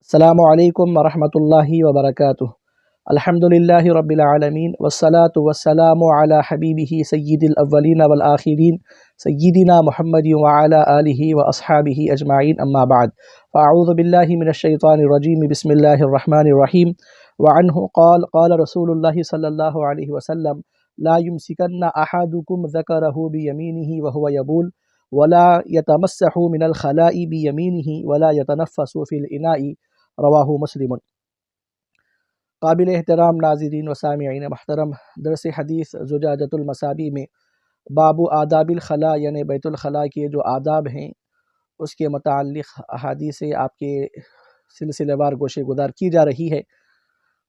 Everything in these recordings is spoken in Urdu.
السلام علیکم ورحمۃ اللہ وبرکاتہ۔ الحمد للہ رب العالمین والصلاة والسلام علی حبیبہ سید الاولین والآخرین سیدنا محمد وعلی آلہ واصحابہ اجمعین، اما بعد فاعوذ باللہ من الشیطان الرجیم، بسم اللہ الرحمن الرحیم۔ وعنہ قال قال رسول اللہ صلی اللہ علیہ وسلم لا یمسکن احدکم ذکرہ بیمینہ وہو یبول ولا یتمسح من الخلاء بیمینہ ولا یتنفس فی الاناء، رواہ مسلم۔ قابل احترام ناظرین و سامعین محترم، درس حدیث زجاجۃ المصابیح میں باب آداب الخلاء یعنی بیت الخلاء کے جو آداب ہیں اس کے متعلق احادیث آپ کے سلسلہ وار گوشے گزار کی جا رہی ہے۔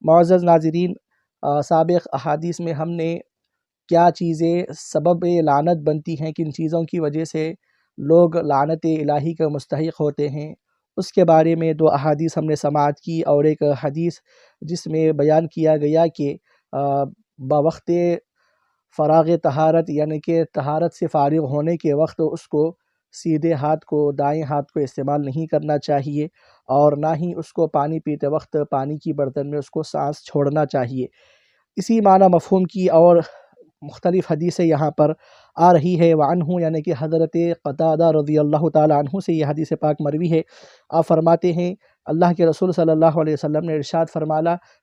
معزز ناظرین، سابق احادیث میں ہم نے کیا چیزیں سبب لعنت بنتی ہیں، کن چیزوں کی وجہ سے لوگ لعنت الہی کا مستحق ہوتے ہیں، اس کے بارے میں دو احادیث ہم نے سماعت کی، اور ایک حدیث جس میں بیان کیا گیا کہ بوقت فراغ طہارت یعنی کہ طہارت سے فارغ ہونے کے وقت اس کو سیدھے ہاتھ کو دائیں ہاتھ کو استعمال نہیں کرنا چاہیے، اور نہ ہی اس کو پانی پیتے وقت پانی کی برتن میں اس کو سانس چھوڑنا چاہیے۔ اسی معنی مفہوم کی اور مختلف حدیثیں یہاں پر آ رہی ہے۔ وعنہ یعنی کہ حضرت قتادہ رضی اللہ تعالی عنہ سے یہ حدیث پاک مروی ہے۔ آپ فرماتے ہیں اللہ کے رسول صلی اللہ علیہ وسلم نے ارشاد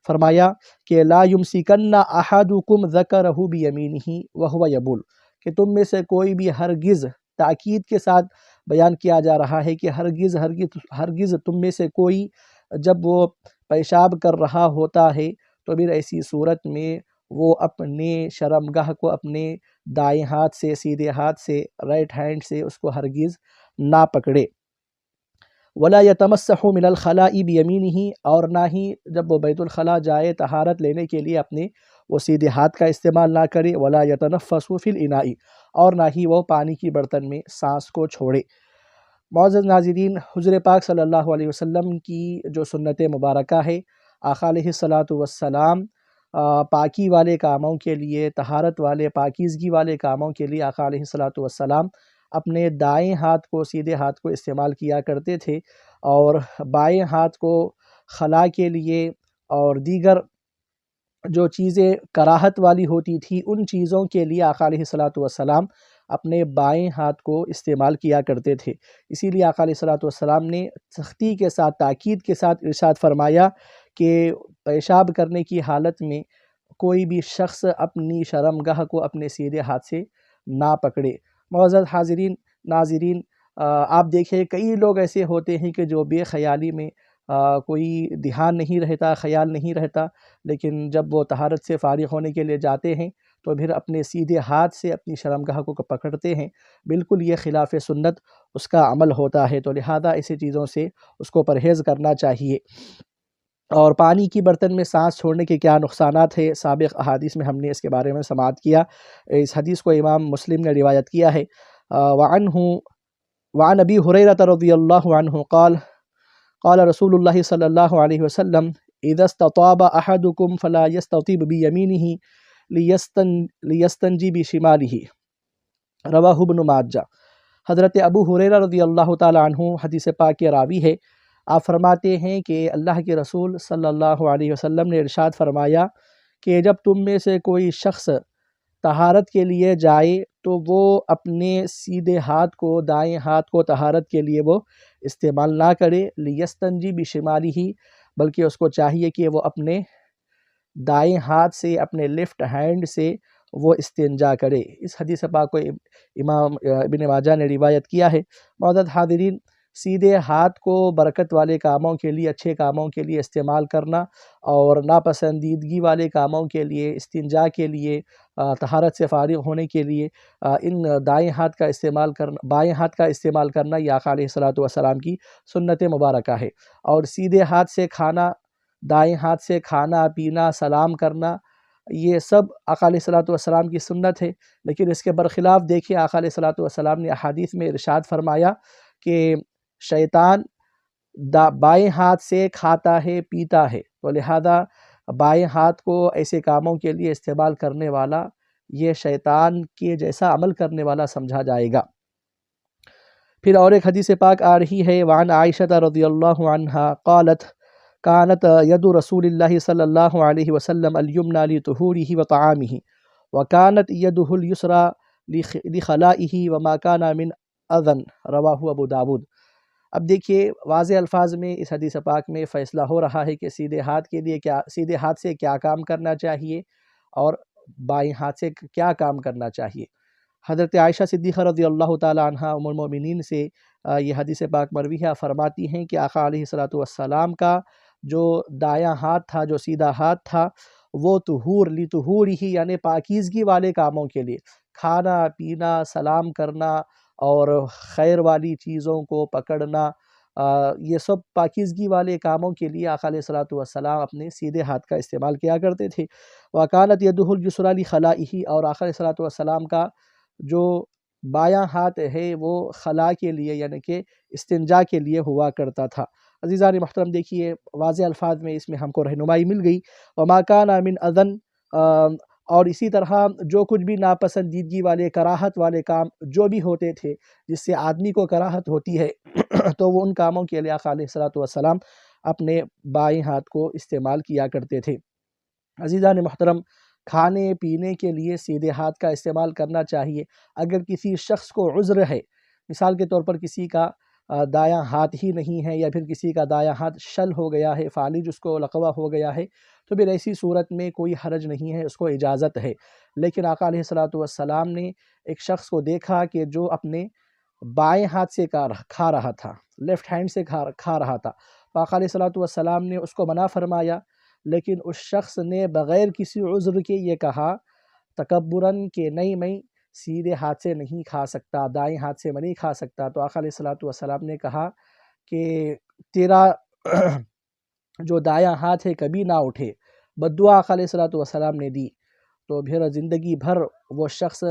فرمایا کہ لا یمسکن احدکم ذکرہ بیمینہ وہو یبول، کہ تم میں سے کوئی بھی ہرگز، تاکید کے ساتھ بیان کیا جا رہا ہے کہ ہرگز تم میں سے کوئی جب وہ پیشاب کر رہا ہوتا ہے تو پھر ایسی صورت میں وہ اپنے شرمگاہ کو اپنے دائیں ہاتھ سے، سیدھے ہاتھ سے، رائٹ ہینڈ سے اس کو ہرگز نہ پکڑے۔ ولا یتمسح من الخلاء بیمینہ، اور نہ ہی جب وہ بیت الخلاء جائے طہارت لینے کے لیے اپنے وہ سیدھے ہاتھ کا استعمال نہ کرے۔ ولا یتنفس فی الاناء، اور نہ ہی وہ پانی کی برتن میں سانس کو چھوڑے۔ معزز ناظرین، حضور پاک صلی اللہ علیہ وسلم کی جو سنت مبارکہ ہے، آقا علیہ الصلاۃ والسلام پاکی والے کاموں کے لیے، طہارت والے، پاکیزگی والے کاموں کے لیے آقا علیہ الصلاۃ والسلام اپنے دائیں ہاتھ کو، سیدھے ہاتھ کو استعمال کیا کرتے تھے، اور بائیں ہاتھ کو خلا کے لیے اور دیگر جو چیزیں کراہت والی ہوتی تھی ان چیزوں کے لیے آقا علیہ الصلاۃ والسلام اپنے بائیں ہاتھ کو استعمال کیا کرتے تھے۔ اسی لیے آقا علیہ الصلاۃ والسلام نے سختی کے ساتھ، تاکید کے ساتھ ارشاد فرمایا کہ پیشاب کرنے کی حالت میں کوئی بھی شخص اپنی شرمگاہ کو اپنے سیدھے ہاتھ سے نہ پکڑے۔ معزز حاضرین ناظرین، آپ دیکھیں کئی لوگ ایسے ہوتے ہیں کہ جو بے خیالی میں کوئی دھیان نہیں رہتا، خیال نہیں رہتا، لیکن جب وہ طہارت سے فارغ ہونے کے لیے جاتے ہیں تو پھر اپنے سیدھے ہاتھ سے اپنی شرمگاہ کو پکڑتے ہیں۔ بالکل یہ خلاف سنت اس کا عمل ہوتا ہے، تو لہذا ایسی چیزوں سے اس کو پرہیز کرنا چاہیے۔ اور پانی کی برتن میں سانس چھوڑنے کے کیا نقصانات ہیں، سابق احادیث میں ہم نے اس کے بارے میں سماعت کیا۔ اس حدیث کو امام مسلم نے روایت کیا ہے۔ وعن ابی ہریرہ رضی اللہ عنہ قال قال رسول اللہ صلی اللہ علیہ وسلم اذا استطاب احدکم فلا یستطیب بیمینہ لیستنجی بشمالہ، رواہ ابن ماجہ۔ حضرت ابو ہریرہ رضی اللہ تعالی عنہ حدیث پاک کے راوی ہے۔ آپ فرماتے ہیں کہ اللہ کے رسول صلی اللہ علیہ وسلم نے ارشاد فرمایا کہ جب تم میں سے کوئی شخص طہارت کے لیے جائے تو وہ اپنے سیدھے ہاتھ کو، دائیں ہاتھ کو طہارت کے لیے وہ استعمال نہ کرے، لیستنجی بشمالہ، بلکہ اس کو چاہیے کہ وہ اپنے دائیں ہاتھ سے، اپنے لیفٹ ہینڈ سے وہ استنجا کرے۔ اس حدیث پاک کو امام ابن ماجہ نے روایت کیا ہے۔ معزز حاضرین، سیدھے ہاتھ کو برکت والے کاموں کے لیے، اچھے کاموں کے لیے استعمال کرنا، اور ناپسندیدگی والے کاموں کے لیے، استنجا کے لیے، طہارت سے فارغ ہونے کے لیے ان بائیں ہاتھ کا استعمال کرنا یہ آقا علیہ الصلاۃ والسلام کی سنت مبارکہ ہے۔ اور سیدھے ہاتھ سے کھانا، دائیں ہاتھ سے کھانا پینا، سلام کرنا، یہ سب آقا علیہ الصلاۃ والسلام کی سنت ہے۔ لیکن اس کے برخلاف دیکھیں، آقا علیہ الصلاۃ والسلام نے احادیث میں ارشاد فرمایا کہ شیطان بائیں ہاتھ سے کھاتا ہے، پیتا ہے، تو لہذا بائیں ہاتھ کو ایسے کاموں کے لیے استعمال کرنے والا یہ شیطان کے جیسا عمل کرنے والا سمجھا جائے گا۔ پھر اور ایک حدیث پاک آ رہی ہے۔ وعن عائشہ رضی اللہ عنہا قالت کانت ید رسول اللہ صلی اللہ علیہ وسلم الیمنی لطہورہ وطعامہ وکانت یدہ الیسری لخلائہ وما کان من اذن، رواہ ابو داود۔ اب دیکھیے واضح الفاظ میں اس حدیث پاک میں فیصلہ ہو رہا ہے کہ سیدھے ہاتھ کے لیے سیدھے ہاتھ سے کیا کام کرنا چاہیے اور بائیں ہاتھ سے کیا کام کرنا چاہیے۔ حضرت عائشہ صدیقہ رضی اللہ تعالی عنہ ام المؤمنین سے یہ حدیث پاک مروی ہے، فرماتی ہیں کہ آقا علیہ الصلوۃ والسلام کا جو دایاں ہاتھ تھا، جو سیدھا ہاتھ تھا، وہ طہور لطہور ہی یعنی پاکیزگی والے کاموں کے لیے، کھانا پینا، سلام کرنا اور خیر والی چیزوں کو پکڑنا، یہ سب پاکیزگی والے کاموں کے لیے آقا علیہ الصلوۃ والسلام اپنے سیدھے ہاتھ کا استعمال کیا کرتے تھے۔ وَكَانَتْ يَدُهُ الْيُسْرَىٰ لِخَلَائِهِ، اور آقا علیہ الصلوۃ والسلام کا جو بایاں ہاتھ ہے وہ خلا کے لیے یعنی کہ استنجا کے لیے ہوا کرتا تھا۔ عزیزان محترم دیکھیے واضح الفاظ میں اس میں ہم کو رہنمائی مل گئی۔ وَمَا كَانَ مِنْ أَذًا، اور اسی طرح جو کچھ بھی ناپسندیدگی والے کراہت والے کام جو بھی ہوتے تھے جس سے آدمی کو کراہت ہوتی ہے تو وہ ان کاموں کے لیے آقا علیہ الصلوۃ والسلام اپنے بائیں ہاتھ کو استعمال کیا کرتے تھے۔ عزیزان محترم کھانے پینے کے لیے سیدھے ہاتھ کا استعمال کرنا چاہیے۔ اگر کسی شخص کو عذر ہے، مثال کے طور پر کسی کا دایاں ہاتھ ہی نہیں ہے یا پھر کسی کا دایاں ہاتھ شل ہو گیا ہے، فالج اس کو لقوہ ہو گیا ہے، تو پھر ایسی صورت میں کوئی حرج نہیں ہے، اس کو اجازت ہے۔ لیکن آقا علیہ الصلوۃ والسلام نے ایک شخص کو دیکھا کہ جو اپنے بائیں ہاتھ سے کھا رہا تھا، لیفٹ ہینڈ سے کھا رہا تھا، تو آقا علیہ الصلوۃ والسلام نے اس کو منع فرمایا، لیکن اس شخص نے بغیر کسی عذر کے یہ کہا تکبراً کہ نہیں میں سیدھے ہاتھ سے نہیں کھا سکتا، دائیں ہاتھ سے میں نہیں کھا سکتا، تو آقا علیہ الصلوۃ والسلام نے کہا کہ تیرا جو دایاں ہاتھ ہے کبھی نہ اٹھے، بد دعا آقا علیہ الصلوۃ والسلام نے دی۔ تو پھر زندگی بھر وہ شخص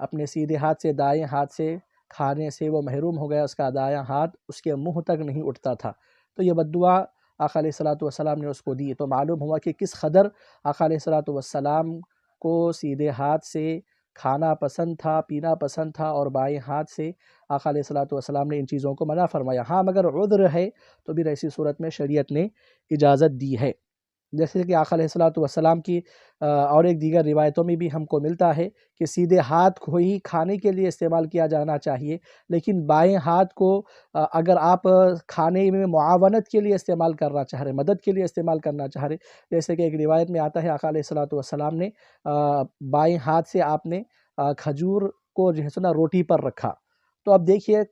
اپنے سیدھے ہاتھ سے دائیں ہاتھ سے کھانے سے وہ محروم ہو گیا، اس کا دایاں ہاتھ اس کے منہ تک نہیں اٹھتا تھا، تو یہ بد دعا آقا علیہ الصلوۃ والسلام نے اس کو دی۔ تو معلوم ہوا کہ کس قدر آقا علیہ الصلوۃ والسلام کو سیدھے ہاتھ سے کھانا پسند تھا، پینا پسند تھا، اور بائیں ہاتھ سے آقا علیہ الصلوۃ والسلام نے ان چیزوں کو منع فرمایا۔ ہاں مگر عذر ہے تو پھر ایسی صورت میں شریعت نے اجازت دی ہے، جیسے کہ آقا علیہ الصلوۃ والسلام کی اور ایک دیگر روایتوں میں بھی ہم کو ملتا ہے کہ سیدھے ہاتھ کو ہی کھانے کے لیے استعمال کیا جانا چاہیے، لیکن بائیں ہاتھ کو اگر آپ کھانے میں معاونت کے لیے استعمال کرنا چاہ رہے، مدد کے لیے استعمال کرنا چاہ رہے، جیسے کہ ایک روایت میں آتا ہے آقا علیہ الصلوۃ والسلام نے بائیں ہاتھ سے آپ نے کھجور کو جو ہے سنا روٹی پر رکھا، تو اب دیکھیے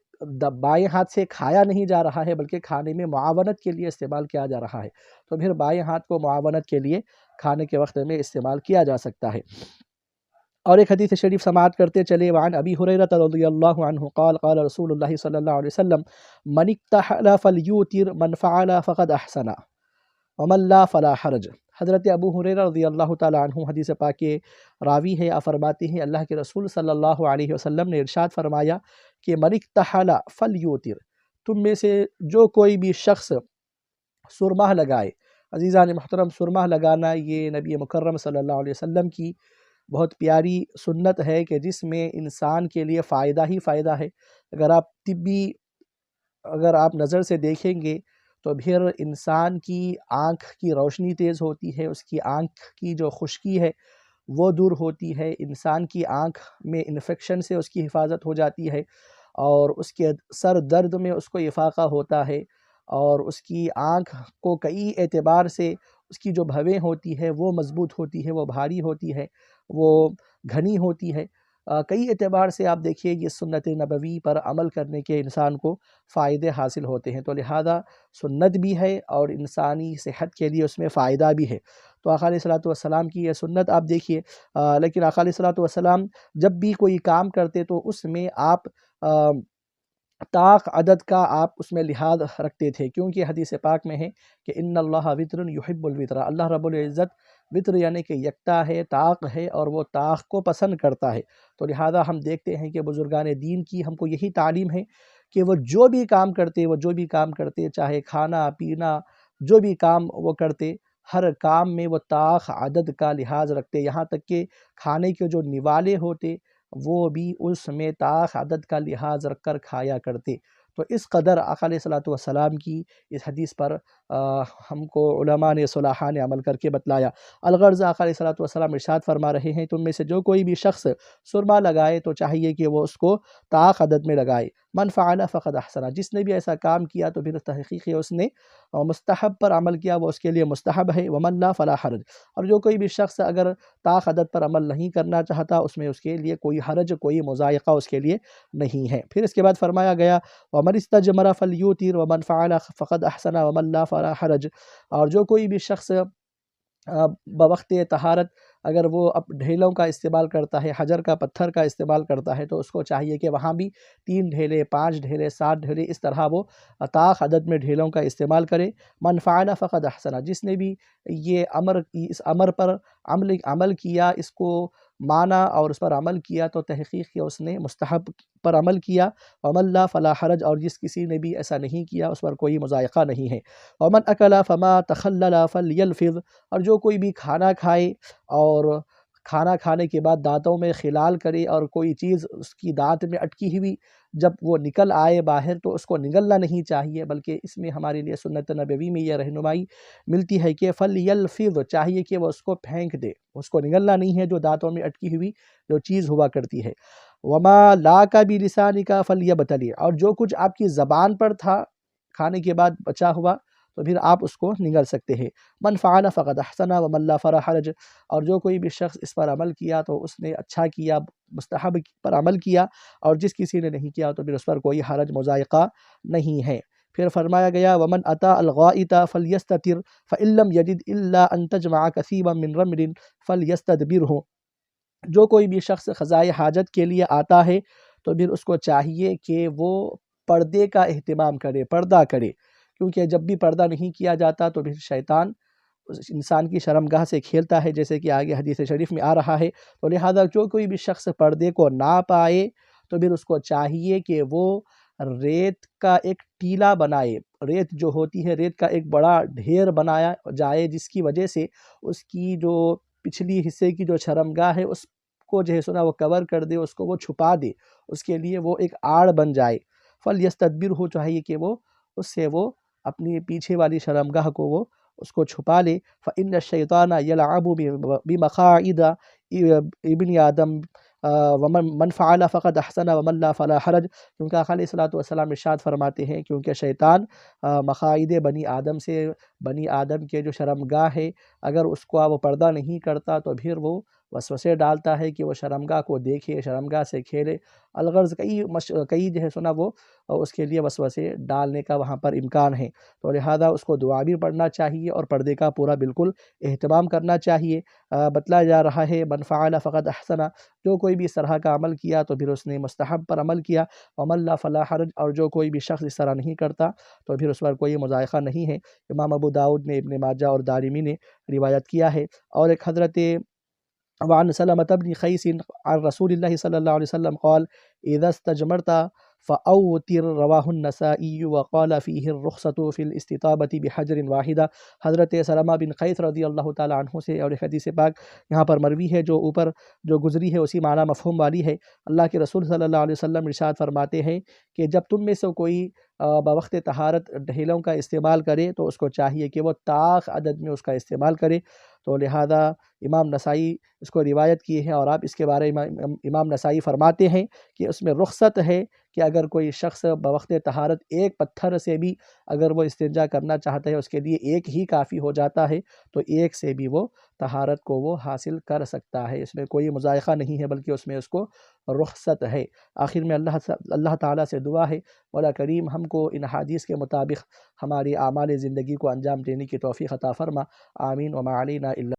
بائیں ہاتھ سے کھایا نہیں جا رہا ہے بلکہ کھانے میں معاونت کے لیے استعمال کیا جا رہا ہے، تو پھر بائیں ہاتھ کو معاونت کے لیے کھانے کے وقت میں استعمال کیا جا سکتا ہے۔ اور ایک حدیث شریف سماعت کرتے چلے، وعن ابی ہریرہ رضی اللہ عنہ قال قال رسول اللہ صلی اللہ علیہ وسلم من اکتحل فلیوتر من فعل فقد احسن ومن لا فلا حرج۔ حضرت ابو ہریرہ رضی اللہ تعالی عنہ حدیث پاک کے راوی ہے، آپ فرماتے ہیں اللہ کے رسول صلی اللہ علیہ وسلم نے ارشاد فرمایا کہ من اکتحل فلیوتر، تم میں سے جو کوئی بھی شخص سرمہ لگائے۔ عزیزان محترم سرمہ لگانا یہ نبی مکرم صلی اللہ علیہ وسلم کی بہت پیاری سنت ہے کہ جس میں انسان کے لیے فائدہ ہی فائدہ ہے۔ اگر آپ نظر سے دیکھیں گے تو پھر انسان کی آنکھ کی روشنی تیز ہوتی ہے، اس کی آنکھ کی جو خشکی ہے وہ دور ہوتی ہے، انسان کی آنکھ میں انفیکشن سے اس کی حفاظت ہو جاتی ہے، اور اس کے سر درد میں اس کو افاقہ ہوتا ہے، اور اس کی آنکھ کو کئی اعتبار سے اس کی جو بھویں ہوتی ہے وہ مضبوط ہوتی ہے، وہ بھاری ہوتی ہے، وہ گھنی ہوتی ہے، کئی اعتبار سے آپ دیکھیے یہ سنت نبوی پر عمل کرنے کے انسان کو فائدے حاصل ہوتے ہیں، تو لہذا سنت بھی ہے اور انسانی صحت کے لیے اس میں فائدہ بھی ہے۔ تو آقا علیہ الصلوۃ والسلام کی یہ سنت آپ دیکھیے، لیکن آقا علیہ الصلوۃ والسلام جب بھی کوئی کام کرتے تو اس میں آپ طاق عدد کا آپ اس میں لحاظ رکھتے تھے، کیونکہ حدیث پاک میں ہے کہ ان اللہ وطر یحب الوطر، اللہ رب العزت وطر یعنی کہ یکتا ہے، طاق ہے، اور وہ طاق کو پسند کرتا ہے۔ تو لہذا ہم دیکھتے ہیں کہ بزرگان دین کی ہم کو یہی تعلیم ہے کہ وہ جو بھی کام کرتے چاہے کھانا پینا جو بھی کام وہ کرتے، ہر کام میں وہ طاق عدد کا لحاظ رکھتے، یہاں تک کہ کھانے کے جو نوالے ہوتے وہ بھی اس میں طاق عدد کا لحاظ رکھ کر کھایا کرتے۔ تو اس قدر آقا علیہ الصلوۃ والسلام کی اس حدیث پر ہم کو علماء نے صلاحہ نے عمل کر کے بتلایا۔ الغرض آقا علیہ الصلوۃ والسلام ارشاد فرما رہے ہیں، تم میں سے جو کوئی بھی شخص سرما لگائے تو چاہیے کہ وہ اس کو طاق عدد میں لگائے۔ من فعل فقد احسن، جس نے بھی ایسا کام کیا تو پھر تحقیق ہے اس نے مستحب پر عمل کیا، وہ اس کے لیے مستحب ہے۔ ومن لا فلا حرج، اور جو کوئی بھی شخص اگر طاق عدد پر عمل نہیں کرنا چاہتا، اس میں اس کے لیے کوئی حرج، کوئی مضائقہ اس کے لیے نہیں ہے۔ پھر اس کے بعد فرمایا گیا ومن استجمر فلیوتر ومن فعل فقد احسن ومن لا فلا حرج، اور جو کوئی بھی شخص بوقت طہارت اگر وہ ڈھیلوں کا استعمال کرتا ہے، حجر کا پتھر کا استعمال کرتا ہے، تو اس کو چاہیے کہ وہاں بھی 3 ڈھیلے، 5 ڈھیلے، 7 ڈھیلے، اس طرح وہ طاق عدد میں ڈھیلوں کا استعمال کرے۔ من فعل فقد احسن، جس نے بھی اس امر پر عمل کیا، اس کو مانا اور اس پر عمل کیا، تو تحقیق کیا اس نے مستحب پر عمل کیا۔ ومن لا فلا حرج، اور جس کسی نے بھی ایسا نہیں کیا اس پر کوئی مضائقہ نہیں ہے۔ ومن اکل فما تخلل فلیلفظ، اور جو کوئی بھی کھانا کھائے اور کھانا کھانے کے بعد دانتوں میں خلال کرے اور کوئی چیز اس کی دانت میں اٹکی ہوئی جب وہ نکل آئے باہر تو اس کو نگلنا نہیں چاہیے، بلکہ اس میں ہمارے لیے سنت نبوی میں یہ رہنمائی ملتی ہے کہ فلیلفظ، چاہیے کہ وہ اس کو پھینک دے، اس کو نگلنا نہیں ہے جو دانتوں میں اٹکی ہوئی جو چیز ہوا کرتی ہے۔ وما لاک بلسانک فلیبتلی، اور جو کچھ آپ کی زبان پر تھا کھانے کے بعد بچا ہوا تو پھر آپ اس کو نگل سکتے ہیں۔ من فعل فقد احسن ومن لا فلا حرج، اور جو کوئی بھی شخص اس پر عمل کیا تو اس نے اچھا کیا، مستحب پر عمل کیا، اور جس کسی نے نہیں کیا تو پھر اس پر کوئی حرج، مضائقہ نہیں ہے۔ پھر فرمایا گیا ومن اتی الغائط فلیستتر فان لم یجد الا ان تجمع کثیبا من رمل فلیستدبرہ، جو کوئی بھی شخص قضائے حاجت کے لیے آتا ہے تو پھر اس کو چاہیے کہ وہ پردے کا اہتمام کرے، پردہ کرے، کیونکہ جب بھی پردہ نہیں کیا جاتا تو پھر شیطان انسان کی شرمگاہ سے کھیلتا ہے، جیسے کہ آگے حدیث شریف میں آ رہا ہے۔ تو لہذا جو کوئی بھی شخص پردے کو نہ پائے تو پھر اس کو چاہیے کہ وہ ریت کا ایک ٹیلا بنائے، ریت جو ہوتی ہے ریت کا ایک بڑا ڈھیر بنایا جائے، جس کی وجہ سے اس کی جو پچھلی حصے کی جو شرمگاہ ہے اس کو جو ہے سنا وہ کور کر دے، اس کو وہ چھپا دے، اس کے لیے وہ ایک آڑ بن جائے۔ فلیستدبرہ، چاہیے کہ وہ اس سے وہ اپنی پیچھے والی شرمگاہ کو وہ اس کو چھپا لے۔ فإن الشیطان یلعب بمقاعد ابن آدم ومن فعل فقد احسن ومن لا فلا حرج، کیونکہ آقا علیہ الصلوۃ والسلام ارشاد فرماتے ہیں کیونکہ شیطان مقاعد بنی آدم سے، بنی آدم کے جو شرمگاہ ہے اگر اس کو وہ پردہ نہیں کرتا تو پھر وہ وسوسے ڈالتا ہے کہ وہ شرمگاہ کو دیکھے، شرمگاہ سے کھیلے، الغرض کئی جو ہے سنا وہ اس کے لیے وسوسے ڈالنے کا وہاں پر امکان ہے، تو لہذا اس کو دعا بھی پڑھنا چاہیے اور پردے کا پورا بالکل اہتمام کرنا چاہیے۔ بتلایا جا رہا ہے من فعل فقد احسن، جو کوئی بھی اس طرح کا عمل کیا تو پھر اس نے مستحب پر عمل کیا۔ ومن لا فلا حرج، اور جو کوئی بھی شخص اس طرح نہیں کرتا تو پھر اس پر کوئی مضائقہ نہیں ہے۔ امام ابو داؤد نے، ابن ماجہ اور دارمی نے روایت کیا ہے۔ اور ایک حضرت وعن سلمة بن قيس عن رسول الله صلى الله عليه وسلم قال إذا استجمرت فأوتر، رواہ النسائی، وقال فيه الرخصة في الاستطابة بحجر واحدہ۔ حضرت سلمہ بن قیس رضی اللہ تعالی عنہ سے اور ایک حدیث پاک یہاں پر مروی ہے جو اوپر جو گزری ہے اسی معنی مفہوم والی ہے۔ اللہ کے رسول صلی اللہ علیہ وسلم ارشاد فرماتے ہیں کہ جب تم میں سے کوئی بوقت طہارت ڈھیلوں کا استعمال کرے تو اس کو چاہیے کہ وہ طاق عدد میں اس کا استعمال کرے، تو لہذا امام نسائی اس کو روایت کیے ہیں، اور آپ اس کے بارے میں امام نسائی فرماتے ہیں کہ اس میں رخصت ہے کہ اگر کوئی شخص بوقت طہارت ایک پتھر سے بھی اگر وہ استنجا کرنا چاہتا ہے، اس کے لیے ایک ہی کافی ہو جاتا ہے، تو ایک سے بھی وہ طہارت کو وہ حاصل کر سکتا ہے، اس میں کوئی مضائقہ نہیں ہے بلکہ اس میں اس کو رخصت ہے۔ آخر میں اللہ تعالیٰ سے دعا ہے مولا کریم ہم کو ان حدیث کے مطابق ہماری اعمال زندگی کو انجام دینے کی توفیق عطا فرما، آمین۔ وما علینا